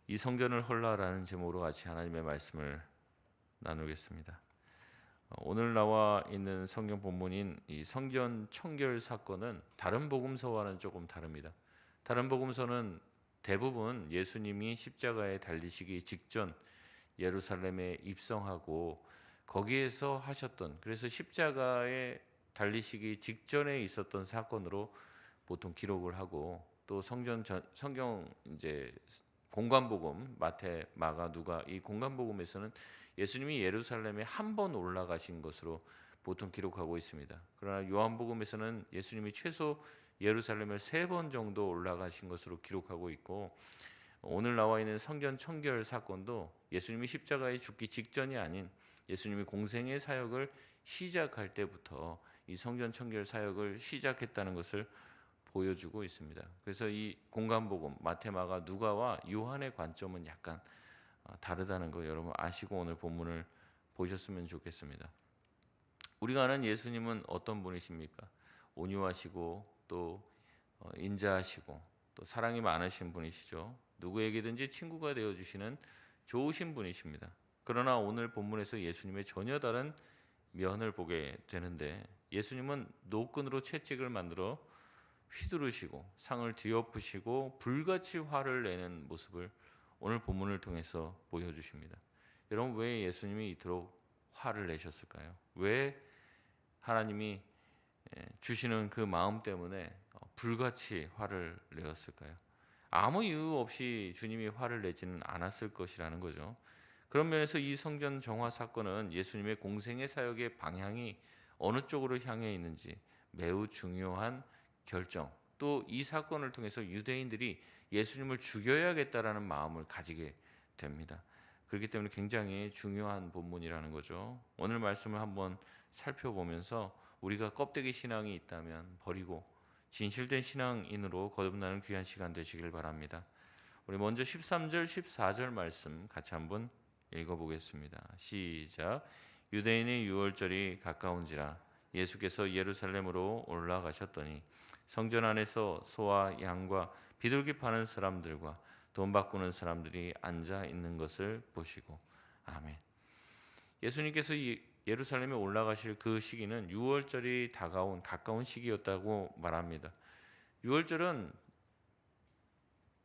이 성전을 헐라라는 제목으로 같이 하나님의 말씀을 나누겠습니다. 오늘 나와 있는 성경 본문인 이 성전 청결 사건은 다른 복음서와는 조금 다릅니다. 다른 복음서는 대부분 예수님이 십자가에 달리시기 직전 예루살렘에 입성하고 거기에서 하셨던, 그래서 십자가에 달리시기 직전에 있었던 사건으로 보통 기록을 하고, 또 성경 이제 공관복음 마태, 마가, 누가, 이 공관복음에서는 예수님이 예루살렘에 한 번 올라가신 것으로 보통 기록하고 있습니다. 그러나 요한복음에서는 예수님이 최소 예루살렘을 3번 정도 올라가신 것으로 기록하고 있고, 오늘 나와 있는 성전 청결 사건도 예수님이 십자가에 죽기 직전이 아닌 예수님이 공생의 사역을 시작할 때부터 이 성전 청결 사역을 시작했다는 것을 보여주고 있습니다. 그래서 이 공관복음 마태, 마가, 누가와 요한의 관점은 약간 다르다는 거 여러분 아시고 오늘 본문을 보셨으면 좋겠습니다. 우리가 아는 예수님은 어떤 분이십니까? 온유하시고 또 인자하시고 또 사랑이 많으신 분이시죠. 누구에게든지 친구가 되어주시는 좋으신 분이십니다. 그러나 오늘 본문에서 예수님의 전혀 다른 면을 보게 되는데, 예수님은 노끈으로 채찍을 만들어 휘두르시고 상을 뒤엎으시고 불같이 화를 내는 모습을 오늘 본문을 통해서 보여주십니다. 여러분, 왜 예수님이 이토록 화를 내셨을까요? 왜 하나님이 주시는 그 마음 때문에 불같이 화를 내었을까요? 아무 이유 없이 주님이 화를 내지는 않았을 것이라는 거죠. 그런 면에서 이 성전 정화 사건은 예수님의 공생의 사역의 방향이 어느 쪽으로 향해 있는지 매우 중요한 결정, 또 이 사건을 통해서 유대인들이 예수님을 죽여야겠다라는 마음을 가지게 됩니다. 그렇기 때문에 굉장히 중요한 본문이라는 거죠. 오늘 말씀을 한번 살펴보면서 우리가 껍데기 신앙이 있다면 버리고 진실된 신앙인으로 거듭나는 귀한 시간 되시길 바랍니다. 우리 먼저 13절 14절 말씀 같이 한번 읽어보겠습니다. 시작. 유대인의 유월절이 가까운지라 예수께서 예루살렘으로 올라가셨더니 성전 안에서 소와 양과 비둘기 파는 사람들과 돈 바꾸는 사람들이 앉아 있는 것을 보시고. 아멘. 예수님께서 예루살렘에 올라가실 그 시기는 유월절이 가까운 시기였다고 말합니다. 유월절은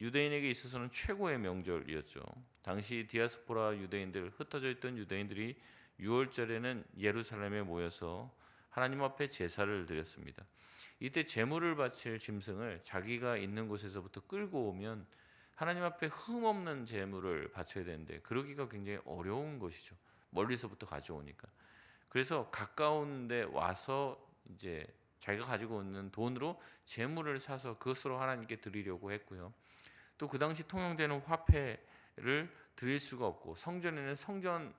유대인에게 있어서는 최고의 명절이었죠. 당시 디아스포라 유대인들, 흩어져 있던 유대인들이 유월절에는 예루살렘에 모여서 하나님 앞에 제사를 드렸습니다. 이때 제물을 바칠 짐승을 자기가 있는 곳에서부터 끌고 오면 하나님 앞에 흠없는 제물을 바쳐야 되는데 그러기가 굉장히 어려운 것이죠. 멀리서부터 가져오니까. 그래서 가까운 데 와서 이제 자기가 가지고 있는 돈으로 제물을 사서 그것으로 하나님께 드리려고 했고요. 또 그 당시 통용되는 화폐를 드릴 수가 없고, 성전에는 성전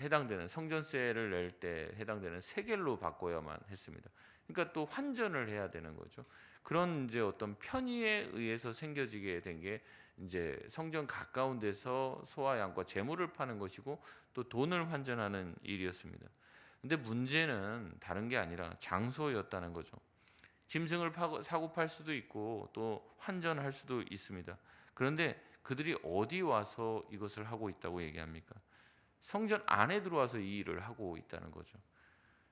해당되는 성전세를 낼 때 해당되는 세겔로 바꿔야만 했습니다. 그러니까 또 환전을 해야 되는 거죠. 그런 이제 어떤 편의에 의해서 생겨지게 된 게 이제 성전 가까운 데서 소와 양과 제물을 파는 것이고 또 돈을 환전하는 일이었습니다. 근데 문제는 다른 게 아니라 장소였다는 거죠. 짐승을 사고 팔 수도 있고 또 환전할 수도 있습니다. 그런데 그들이 어디 와서 이것을 하고 있다고 얘기합니까? 성전 안에 들어와서 이 일을 하고 있다는 거죠.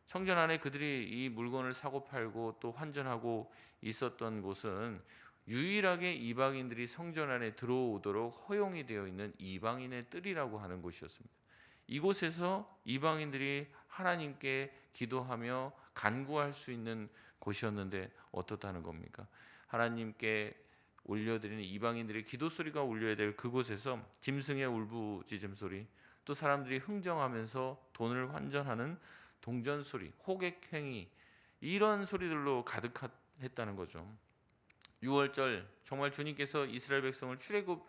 성전 안에 그들이 이 물건을 사고 팔고 또 환전하고 있었던 곳은 유일하게 이방인들이 성전 안에 들어오도록 허용이 되어 있는 이방인의 뜰이라고 하는 곳이었습니다. 이곳에서 이방인들이 하나님께 기도하며 간구할 수 있는 곳이었는데 어떻다는 겁니까? 하나님께 올려드리는 이방인들의 기도 소리가 울려야 될 그곳에서 짐승의 울부짖음 소리, 또 사람들이 흥정하면서 돈을 환전하는 동전 소리, 호객 행위, 이런 소리들로 가득했다는 거죠. 6월절, 정말 주님께서 이스라엘 백성을 출애굽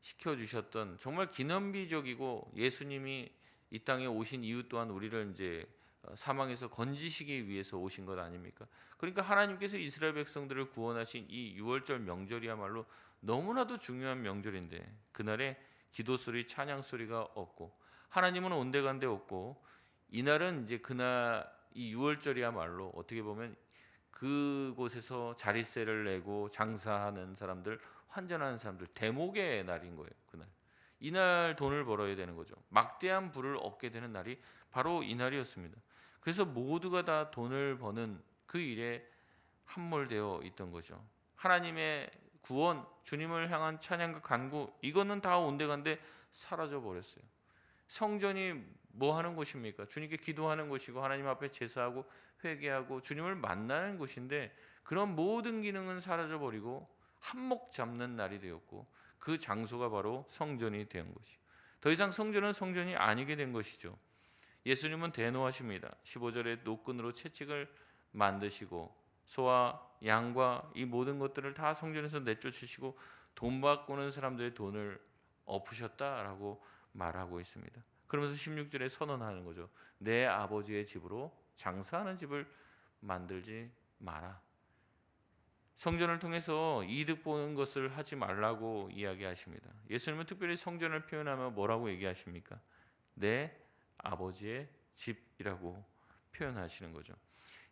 시켜주셨던 정말 기념비적이고, 예수님이 이 땅에 오신 이유 또한 우리를 이제 사망에서 건지시기 위해서 오신 것 아닙니까? 그러니까 하나님께서 이스라엘 백성들을 구원하신 이 6월절 명절이야말로 너무나도 중요한 명절인데, 그날에 기도 소리, 찬양 소리가 없고 하나님은 온데간데 없고, 이날은 이제 그날 이 6월절이야말로 어떻게 보면 그곳에서 자릿세를 내고 장사하는 사람들, 환전하는 사람들 대목의 날인 거예요. 그날. 이날 돈을 벌어야 되는 거죠. 막대한 부를 얻게 되는 날이 바로 이날이었습니다. 그래서 모두가 다 돈을 버는 그 일에 함몰되어 있던 거죠. 하나님의 구원, 주님을 향한 찬양과 간구, 이거는 다 온데간데 사라져 버렸어요. 성전이 뭐 하는 곳입니까? 주님께 기도하는 곳이고 하나님 앞에 제사하고 회개하고 주님을 만나는 곳인데 그런 모든 기능은 사라져 버리고 한몫 잡는 날이 되었고 그 장소가 바로 성전이 된 것이요. 더 이상 성전은 성전이 아니게 된 것이죠. 예수님은 대노하십니다. 15절에 노끈으로 채찍을 만드시고 소와 양과 이 모든 것들을 다 성전에서 내쫓으시고 돈 바꾸는 사람들의 돈을 엎으셨다라고 말하고 있습니다. 그러면서 16절에 선언하는 거죠. 내 아버지의 집으로 장사하는 집을 만들지 마라. 성전을 통해서 이득 보는 것을 하지 말라고 이야기하십니다. 예수님은 특별히 성전을 표현하며 뭐라고 얘기하십니까? 내 아버지의 집이라고 표현하시는 거죠.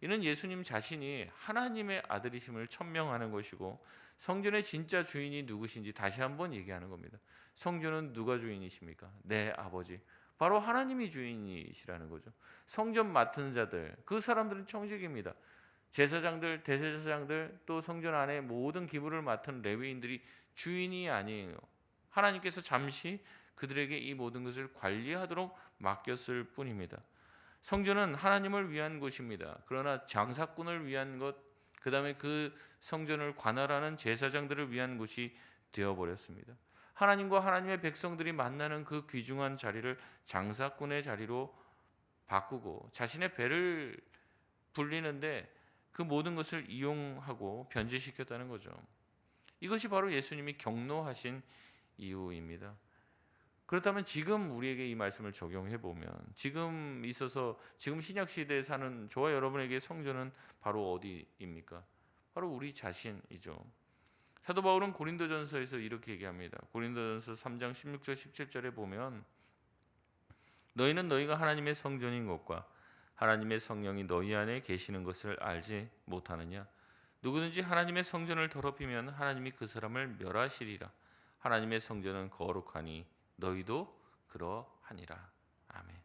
이는 예수님 자신이 하나님의 아들이심을 천명하는 것이고 성전의 진짜 주인이 누구신지 다시 한번 얘기하는 겁니다. 성전은 누가 주인이십니까? 내 아버지. 바로 하나님이 주인이시라는 거죠. 성전 맡은 자들, 그 사람들은 청직입니다. 제사장들, 대제사장들, 또 성전 안에 모든 기부를 맡은 레위인들이 주인이 아니에요. 하나님께서 잠시 그들에게 이 모든 것을 관리하도록 맡겼을 뿐입니다. 성전은 하나님을 위한 곳입니다. 그러나 장사꾼을 위한 것, 그 다음에 그 성전을 관할하는 제사장들을 위한 곳이 되어버렸습니다. 하나님과 하나님의 백성들이 만나는 그 귀중한 자리를 장사꾼의 자리로 바꾸고 자신의 배를 불리는데 그 모든 것을 이용하고 변질시켰다는 거죠. 이것이 바로 예수님이 경노하신 이유입니다. 그렇다면 지금 우리에게 이 말씀을 적용해 보면 지금 신약 시대에 사는 저와 여러분에게 성전은 바로 어디입니까? 바로 우리 자신이죠. 사도 바울은 고린도전서에서 이렇게 얘기합니다. 고린도전서 3장 16절 17절에 보면 너희는 너희가 하나님의 성전인 것과 하나님의 성령이 너희 안에 계시는 것을 알지 못하느냐? 누구든지 하나님의 성전을 더럽히면 하나님이 그 사람을 멸하시리라. 하나님의 성전은 거룩하니 너희도 그러하니라. 아멘.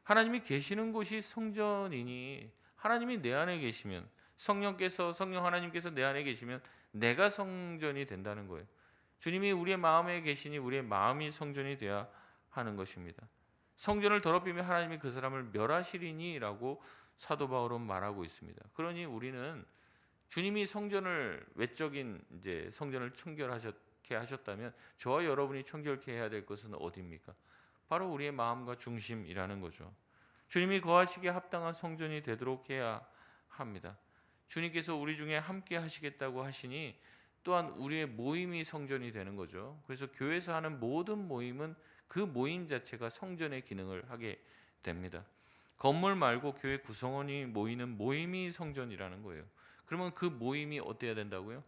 하나님이 계시는 곳이 성전이니 하나님이 내 안에 계시면 성령 하나님께서 내 안에 계시면 내가 성전이 된다는 거예요. 주님이 우리의 마음에 계시니 우리의 마음이 성전이 되어야 하는 것입니다. 성전을 더럽히면 하나님이 그 사람을 멸하시리니라고 사도 바울은 말하고 있습니다. 그러니 우리는 주님이 성전을 외적인 성전을 청결하게 하셨다면 저와 여러분이 청결케 해야 될 것은 어디입니까? 바로 우리의 마음과 중심이라는 거죠. 주님이 거하시기에 합당한 성전이 되도록 해야 합니다. 주님께서 우리 중에 함께 하시겠다고 하시니 또한 우리의 모임이 성전이 되는 거죠. 그래서 교회에서 하는 모든 모임은 그 모임 자체가 성전의 기능을 하게 됩니다. 건물 말고 교회 구성원이 모이는 모임이 성전이라는 거예요. 그러면 그 모임이 어때야 된다고요?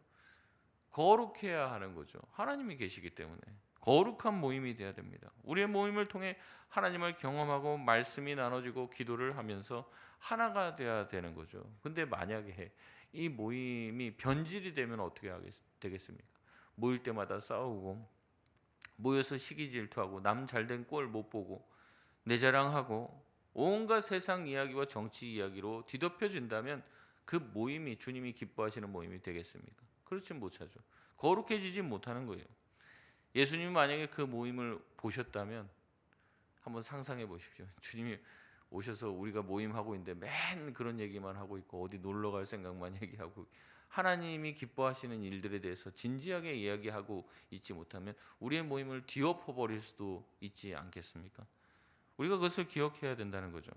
거룩해야 하는 거죠. 하나님이 계시기 때문에 거룩한 모임이 돼야 됩니다. 우리의 모임을 통해 하나님을 경험하고 말씀이 나눠지고 기도를 하면서 하나가 돼야 되는 거죠. 근데 만약에 이 모임이 변질이 되면 어떻게 되겠습니까? 모일 때마다 싸우고 모여서 시기 질투하고 남 잘된 꼴 못 보고 내 자랑하고 온갖 세상 이야기와 정치 이야기로 뒤덮여진다면 그 모임이 주님이 기뻐하시는 모임이 되겠습니까? 그렇지 못하죠. 거룩해지지 못하는 거예요. 예수님이 만약에 그 모임을 보셨다면 한번 상상해 보십시오. 주님이 오셔서 우리가 모임하고 있는데 맨 그런 얘기만 하고 있고 어디 놀러 갈 생각만 얘기하고 하나님이 기뻐하시는 일들에 대해서 진지하게 이야기하고 있지 못하면 우리의 모임을 뒤엎어 버릴 수도 있지 않겠습니까? 우리가 그것을 기억해야 된다는 거죠.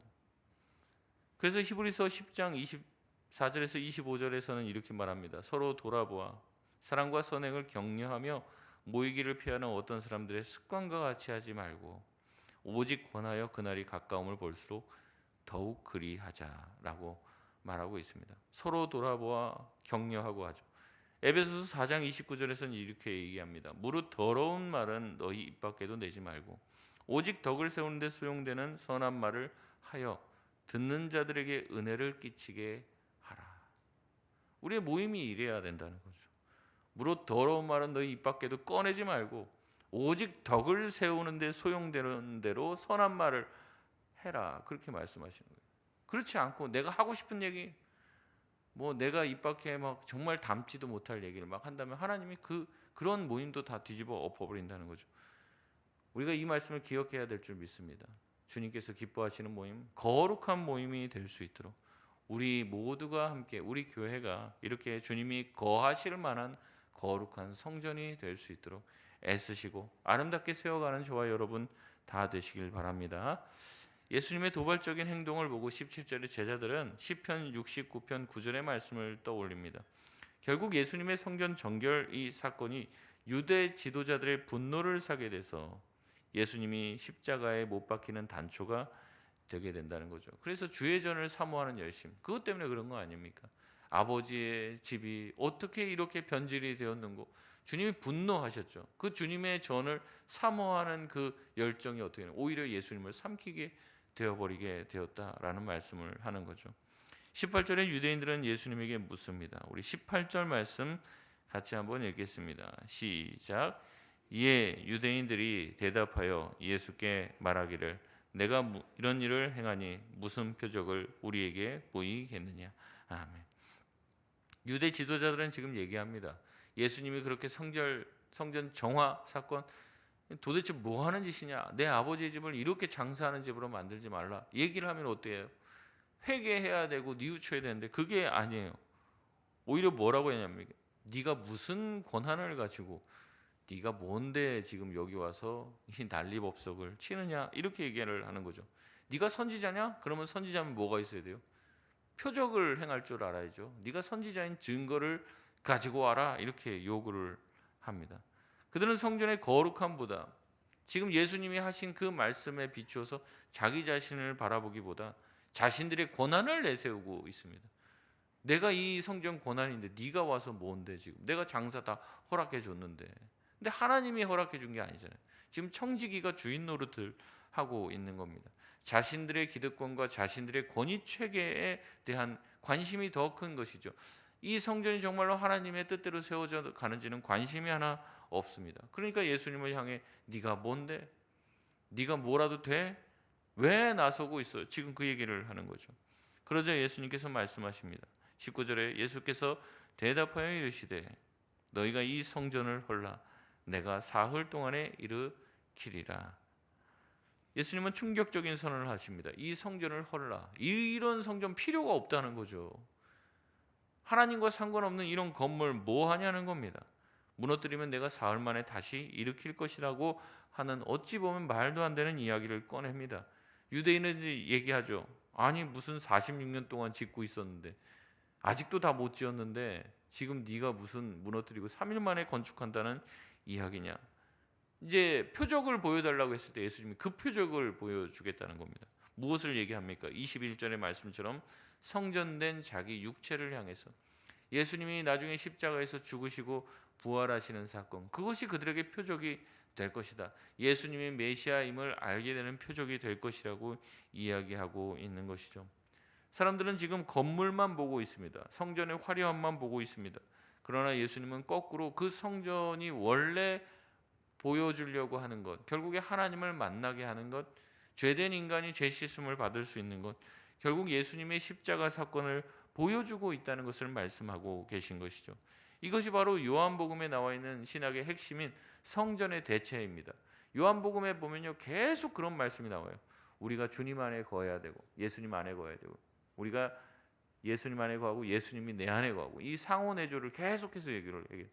그래서 히브리서 10장 24절에서 25절에서는 이렇게 말합니다. 서로 돌아보아 사랑과 선행을 격려하며 모이기를 피하는 어떤 사람들의 습관과 같이 하지 말고 오직 권하여 그날이 가까움을 볼수록 더욱 그리하자라고 말하고 있습니다. 서로 돌아보아 격려하고 하죠. 에베소서 4장 29절에서는 이렇게 얘기합니다. 무릇 더러운 말은 너희 입 밖에도 내지 말고 오직 덕을 세우는 데 소용되는 선한 말을 하여 듣는 자들에게 은혜를 끼치게 하라. 우리의 모임이 이래야 된다는 거죠. 무릇 더러운 말은 너희 입 밖에도 꺼내지 말고 오직 덕을 세우는 데 소용되는 대로 선한 말을 해라. 그렇게 말씀하시는 거예요. 그렇지 않고 내가 하고 싶은 얘기, 뭐 내가 입 밖에 막 정말 담지도 못할 얘기를 막 한다면 하나님이 그런 모임도 다 뒤집어 엎어버린다는 거죠. 우리가 이 말씀을 기억해야 될 줄 믿습니다. 주님께서 기뻐하시는 모임, 거룩한 모임이 될 수 있도록 우리 모두가 함께, 우리 교회가 이렇게 주님이 거하실 만한 거룩한 성전이 될 수 있도록 애쓰시고 아름답게 세워가는 저와 여러분 다 되시길 바랍니다. 예수님의 도발적인 행동을 보고 17절의 제자들은 시편 69편 9절의 말씀을 떠올립니다. 결국 예수님의 성전 정결 이 사건이 유대 지도자들의 분노를 사게 돼서 예수님이 십자가에 못 박히는 단초가 되게 된다는 거죠. 그래서 주의 전을 사모하는 열심, 그것 때문에 그런 거 아닙니까? 아버지의 집이 어떻게 이렇게 변질이 되었는고 주님이 분노하셨죠. 그 주님의 전을 사모하는 그 열정이 어떻게 되냐, 오히려 예수님을 삼키게 되어버리게 되었다라는 말씀을 하는 거죠. 18절에 유대인들은 예수님에게 묻습니다. 우리 18절 말씀 같이 한번 읽겠습니다. 시작. 이에 유대인들이 대답하여 예수께 말하기를 내가 이런 일을 행하니 무슨 표적을 우리에게 보이겠느냐. 아멘. 유대 지도자들은 지금 얘기합니다. 예수님이 그렇게 성전 정화 사건 도대체 뭐 하는 짓이냐? 내 아버지의 집을 이렇게 장사하는 집으로 만들지 말라. 얘기를 하면 어때요? 회개해야 되고 뉘우쳐야 되는데 그게 아니에요. 오히려 뭐라고 했냐면 네가 무슨 권한을 가지고 네가 뭔데 지금 여기 와서 이 난리법석을 치느냐 이렇게 얘기를 하는 거죠. 네가 선지자냐? 그러면 선지자면 뭐가 있어야 돼요? 표적을 행할 줄 알아야죠. 네가 선지자인 증거를 가지고 와라 이렇게 요구를 합니다. 그들은 성전의 거룩함보다 지금 예수님이 하신 그 말씀에 비추어서 자기 자신을 바라보기보다 자신들의 권한을 내세우고 있습니다. 내가 이 성전 권한인데 네가 와서 뭔데 지금 내가 장사 다 허락해 줬는데, 근데 하나님이 허락해 준 게 아니잖아요. 지금 청지기가 주인 노릇을 하고 있는 겁니다. 자신들의 기득권과 자신들의 권위 체계에 대한 관심이 더 큰 것이죠. 이 성전이 정말로 하나님의 뜻대로 세워져 가는지는 관심이 하나 없습니다. 그러니까 예수님을 향해 네가 뭔데? 네가 뭐라도 돼? 왜 나서고 있어? 지금 그 얘기를 하는 거죠. 그러자 예수님께서 말씀하십니다. 19절에 예수께서 대답하여 이르시되 너희가 이 성전을 헐라 내가 사흘 동안에 일으키리라. 예수님은 충격적인 선언을 하십니다. 이 성전을 헐라. 이런 성전 필요가 없다는 거죠. 하나님과 상관없는 이런 건물 뭐 하냐는 겁니다. 무너뜨리면 내가 사흘 만에 다시 일으킬 것이라고 하는 어찌 보면 말도 안 되는 이야기를 꺼냅니다. 유대인들이 얘기하죠. 아니 무슨 46년 동안 짓고 있었는데 아직도 다 못 지었는데 지금 네가 무슨 무너뜨리고 3일 만에 건축한다는 이야기냐. 이제 표적을 보여달라고 했을 때 예수님이 그 표적을 보여주겠다는 겁니다. 무엇을 얘기합니까? 21절의 말씀처럼 성전된 자기 육체를 향해서 예수님이 나중에 십자가에서 죽으시고 부활하시는 사건, 그것이 그들에게 표적이 될 것이다. 예수님이 메시아임을 알게 되는 표적이 될 것이라고 이야기하고 있는 것이죠. 사람들은 지금 건물만 보고 있습니다. 성전의 화려함만 보고 있습니다. 그러나 예수님은 거꾸로 그 성전이 원래 보여주려고 하는 것, 결국에 하나님을 만나게 하는 것, 죄된 인간이 죄 씻음을 받을 수 있는 것, 결국 예수님의 십자가 사건을 보여주고 있다는 것을 말씀하고 계신 것이죠. 이것이 바로 요한복음에 나와 있는 신학의 핵심인 성전의 대체입니다. 요한복음에 보면요 계속 그런 말씀이 나와요. 우리가 주님 안에 거해야 되고 예수님 안에 거해야 되고 우리가 예수님 안에 거하고 예수님이 내 안에 거하고 이 상호내조를 계속해서 얘기를 해요.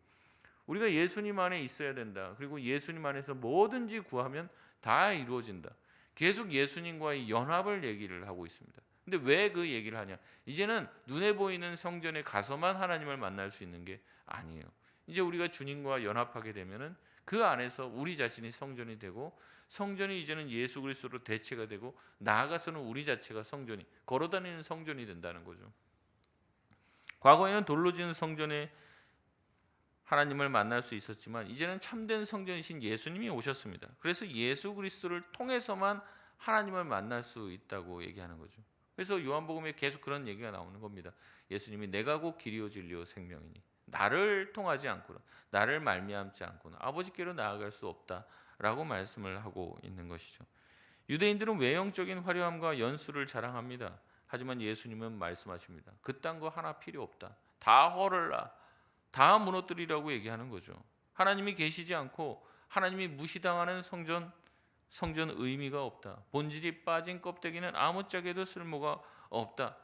우리가 예수님 안에 있어야 된다. 그리고 예수님 안에서 뭐든지 구하면 다 이루어진다. 계속 예수님과의 연합을 얘기를 하고 있습니다. 근데 왜 그 얘기를 하냐? 이제는 눈에 보이는 성전에 가서만 하나님을 만날 수 있는 게 아니에요. 이제 우리가 주님과 연합하게 되면은 그 안에서 우리 자신이 성전이 되고 성전이 이제는 예수 그리스도로 대체가 되고 나아가서는 우리 자체가 성전이 걸어다니는 성전이 된다는 거죠. 과거에는 돌로 지은 성전에 하나님을 만날 수 있었지만 이제는 참된 성전이신 예수님이 오셨습니다. 그래서 예수 그리스도를 통해서만 하나님을 만날 수 있다고 얘기하는 거죠. 그래서 요한복음에 계속 그런 얘기가 나오는 겁니다. 예수님이 내가 곧 길이요 진리요 생명이니 나를 통하지 않고는, 나를 말미암지 않고는 아버지께로 나아갈 수 없다라고 말씀을 하고 있는 것이죠. 유대인들은 외형적인 화려함과 연수를 자랑합니다. 하지만 예수님은 말씀하십니다. 그딴 거 하나 필요 없다. 다 헐을라, 다 무너뜨리라고 얘기하는 거죠. 하나님이 계시지 않고 하나님이 무시당하는 성전 의미가 없다. 본질이 빠진 껍데기는 아무짝에도 쓸모가 없다.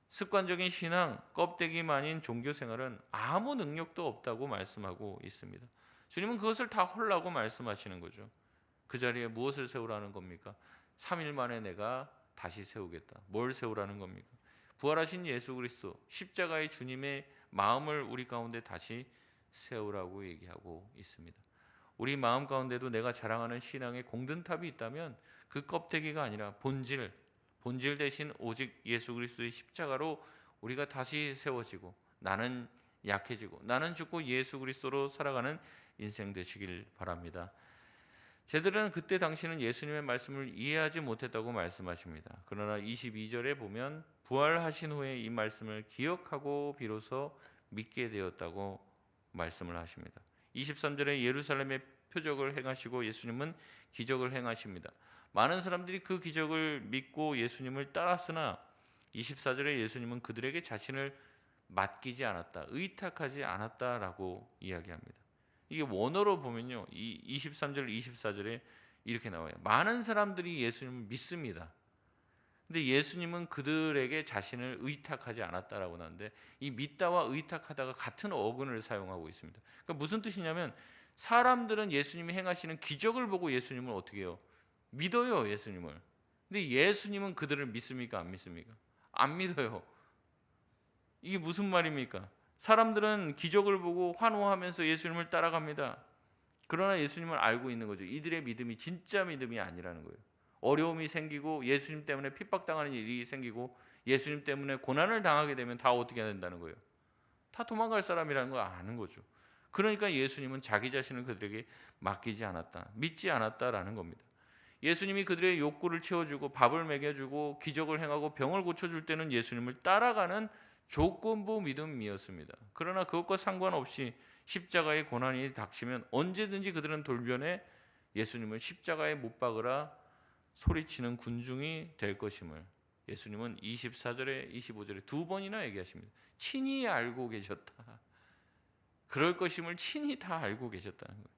습관적인 신앙, 껍데기만인 종교 생활은 아무 능력도 없다고 말씀하고 있습니다. 주님은 그것을 다 헐라고 말씀하시는 거죠. 그 자리에 무엇을 세우라는 겁니까? 3일 만에 내가 다시 세우겠다. 뭘 세우라는 겁니까? 부활하신 예수 그리스도, 십자가의 주님의 마음을 우리 가운데 다시 세우라고 얘기하고 있습니다. 우리 마음 가운데도 내가 자랑하는 신앙의 공든탑이 있다면 그 껍데기가 아니라 본질 대신 오직 예수 그리스도의 십자가로 우리가 다시 세워지고, 나는 약해지고 나는 죽고 예수 그리스도로 살아가는 인생 되시길 바랍니다. 제들은 그때 당시는 예수님의 말씀을 이해하지 못했다고 말씀하십니다. 그러나 22절에 보면 부활하신 후에 이 말씀을 기억하고 비로소 믿게 되었다고 말씀을 하십니다. 23절에 예루살렘의 표적을 행하시고 예수님은 기적을 행하십니다. 많은 사람들이 그 기적을 믿고 예수님을 따랐으나 24절에 예수님은 그들에게 자신을 맡기지 않았다, 의탁하지 않았다라고 이야기합니다. 이게 원어로 보면요, 이 23절 24절에 이렇게 나와요. 많은 사람들이 예수님을 믿습니다. 근데 예수님은 그들에게 자신을 의탁하지 않았다라고 하는데, 이 믿다와 의탁하다가 같은 어근을 사용하고 있습니다. 그러니까 무슨 뜻이냐면, 사람들은 예수님이 행하시는 기적을 보고 예수님을 어떻게 해요? 믿어요, 예수님을. 근데 예수님은 그들을 믿습니까? 안 믿습니까? 안 믿어요. 이게 무슨 말입니까? 사람들은 기적을 보고 환호하면서 예수님을 따라갑니다. 그러나 예수님을 알고 있는 거죠. 이들의 믿음이 진짜 믿음이 아니라는 거예요. 어려움이 생기고 예수님 때문에 핍박당하는 일이 생기고 예수님 때문에 고난을 당하게 되면 다 어떻게 해야 된다는 거예요? 다 도망갈 사람이라는 걸 아는 거죠. 그러니까 예수님은 자기 자신을 그들에게 맡기지 않았다, 믿지 않았다라는 겁니다. 예수님이 그들의 욕구를 채워주고 밥을 먹여주고 기적을 행하고 병을 고쳐줄 때는 예수님을 따라가는 조건부 믿음이었습니다. 그러나 그것과 상관없이 십자가의 고난이 닥치면 언제든지 그들은 돌변해 예수님을 십자가에 못 박으라 소리치는 군중이 될 것임을 예수님은 24절에 25절에 두 번이나 얘기하십니다. 친히 알고 계셨다. 그럴 것임을 친히 다 알고 계셨다는 거예요.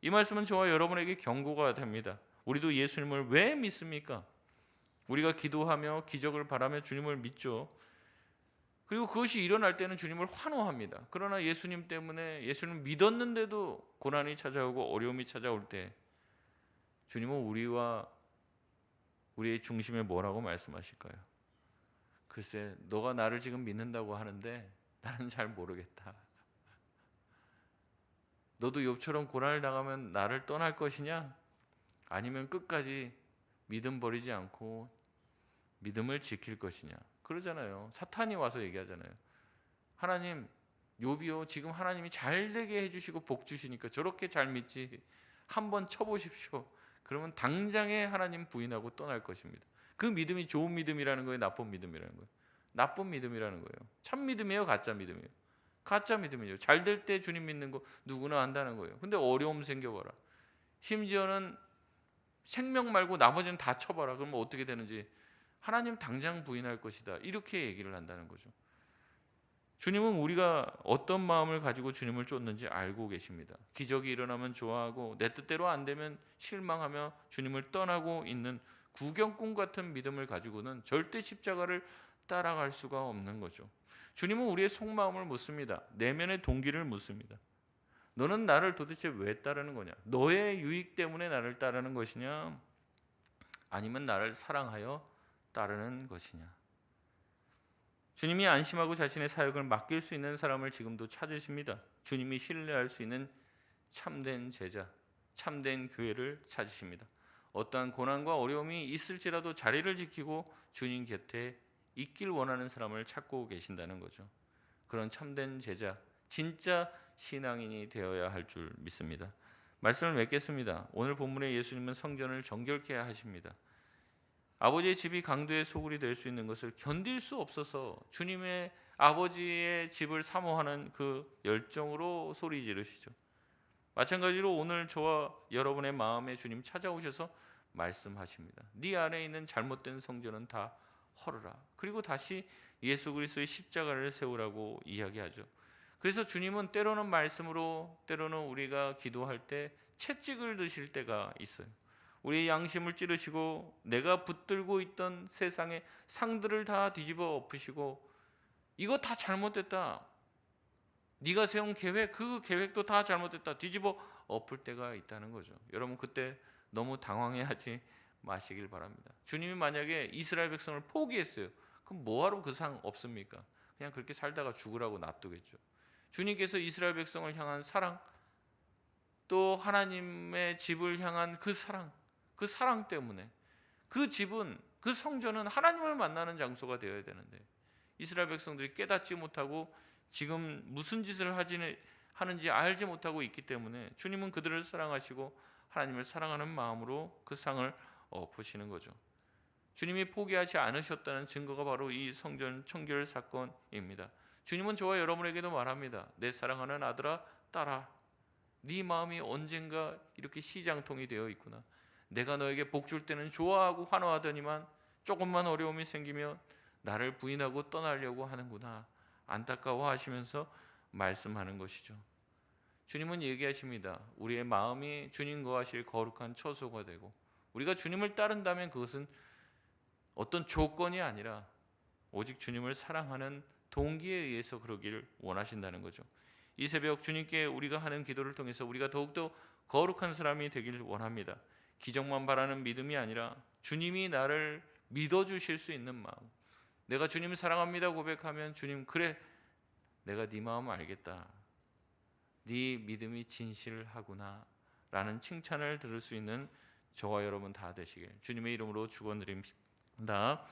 이 말씀은 저와 여러분에게 경고가 됩니다. 우리도 예수님을 왜 믿습니까? 우리가 기도하며 기적을 바라며 주님을 믿죠. 그리고 그것이 일어날 때는 주님을 환호합니다. 그러나 예수님 때문에, 예수님 믿었는데도 고난이 찾아오고 어려움이 찾아올 때 주님은 우리와 우리의 중심에 뭐라고 말씀하실까요? 글쎄, 너가 나를 지금 믿는다고 하는데 나는 잘 모르겠다. 너도 욥처럼 고난을 당하면 나를 떠날 것이냐? 아니면 끝까지 믿음 버리지 않고 믿음을 지킬 것이냐? 그러잖아요. 사탄이 와서 얘기하잖아요. 하나님, 욥이요, 지금 하나님이 잘 되게 해주시고 복 주시니까 저렇게 잘 믿지, 한번 쳐보십시오. 그러면 당장에 하나님 부인하고 떠날 것입니다. 그 믿음이 좋은 믿음이라는 거예요, 나쁜 믿음이라는 거예요? 나쁜 믿음이라는 거예요. 참 믿음이에요, 가짜 믿음이에요? 가짜 믿음이죠. 잘 될 때 주님 믿는 거 누구나 안다는 거예요. 근데 어려움 생겨봐라. 심지어는 생명 말고 나머지는 다 쳐봐라. 그러면 어떻게 되는지, 하나님 당장 부인할 것이다, 이렇게 얘기를 한다는 거죠. 주님은 우리가 어떤 마음을 가지고 주님을 쫓는지 알고 계십니다. 기적이 일어나면 좋아하고 내 뜻대로 안 되면 실망하며 주님을 떠나고 있는 구경꾼 같은 믿음을 가지고는 절대 십자가를 따라갈 수가 없는 거죠. 주님은 우리의 속마음을 묻습니다. 내면의 동기를 묻습니다. 너는 나를 도대체 왜 따르는 거냐? 너의 유익 때문에 나를 따르는 것이냐? 아니면 나를 사랑하여 따르는 것이냐? 주님이 안심하고 자신의 사역을 맡길 수 있는 사람을 지금도 찾으십니다. 주님이 신뢰할 수 있는 참된 제자, 참된 교회를 찾으십니다. 어떠한 고난과 어려움이 있을지라도 자리를 지키고 주님 곁에 있길 원하는 사람을 찾고 계신다는 거죠. 그런 참된 제자, 진짜 신앙인이 되어야 할 줄 믿습니다. 말씀을 맺겠습니다. 오늘 본문에 예수님은 성전을 정결케 하십니다. 아버지의 집이 강도의 소굴이 될 수 있는 것을 견딜 수 없어서 주님의 아버지의 집을 사모하는 그 열정으로 소리 지르시죠. 마찬가지로 오늘 저와 여러분의 마음에 주님 찾아오셔서 말씀하십니다. 네 안에 있는 잘못된 성전은 다 헐어라. 그리고 다시 예수 그리스도의 십자가를 세우라고 이야기하죠. 그래서 주님은 때로는 말씀으로, 때로는 우리가 기도할 때 채찍을 드실 때가 있어요. 우리의 양심을 찌르시고 내가 붙들고 있던 세상의 상들을 다 뒤집어 엎으시고 이거 다 잘못됐다. 네가 세운 계획, 그 계획도 다 잘못됐다. 뒤집어 엎을 때가 있다는 거죠. 여러분 그때 너무 당황해하지 마시길 바랍니다. 주님이 만약에 이스라엘 백성을 포기했어요. 그럼 뭐하러 그 상 없습니까? 그냥 그렇게 살다가 죽으라고 놔두겠죠. 주님께서 이스라엘 백성을 향한 사랑, 또 하나님의 집을 향한 그 사랑 때문에 그 집은, 그 성전은 하나님을 만나는 장소가 되어야 되는데 이스라엘 백성들이 깨닫지 못하고 지금 무슨 짓을 하는지 알지 못하고 있기 때문에 주님은 그들을 사랑하시고 하나님을 사랑하는 마음으로 그 상을 엎으시는 거죠. 주님이 포기하지 않으셨다는 증거가 바로 이 성전 청결 사건입니다. 주님은 저와 여러분에게도 말합니다. 내 사랑하는 아들아, 딸아, 네 마음이 언젠가 이렇게 시장통이 되어 있구나. 내가 너에게 복 줄 때는 좋아하고 환호하더니만 조금만 어려움이 생기면 나를 부인하고 떠나려고 하는구나. 안타까워하시면서 말씀하는 것이죠. 주님은 얘기하십니다. 우리의 마음이 주님과 하실 거룩한 처소가 되고 우리가 주님을 따른다면 그것은 어떤 조건이 아니라 오직 주님을 사랑하는 동기에 의해서 그러기를 원하신다는 거죠. 이 새벽 주님께 우리가 하는 기도를 통해서 우리가 더욱더 거룩한 사람이 되기를 원합니다. 기적만 바라는 믿음이 아니라 주님이 나를 믿어주실 수 있는 마음, 내가 주님 사랑합니다 고백하면 주님, 그래 내가 네 마음 알겠다, 네 믿음이 진실하구나 라는 칭찬을 들을 수 있는 저와 여러분 다 되시길 주님의 이름으로 축원드립니다.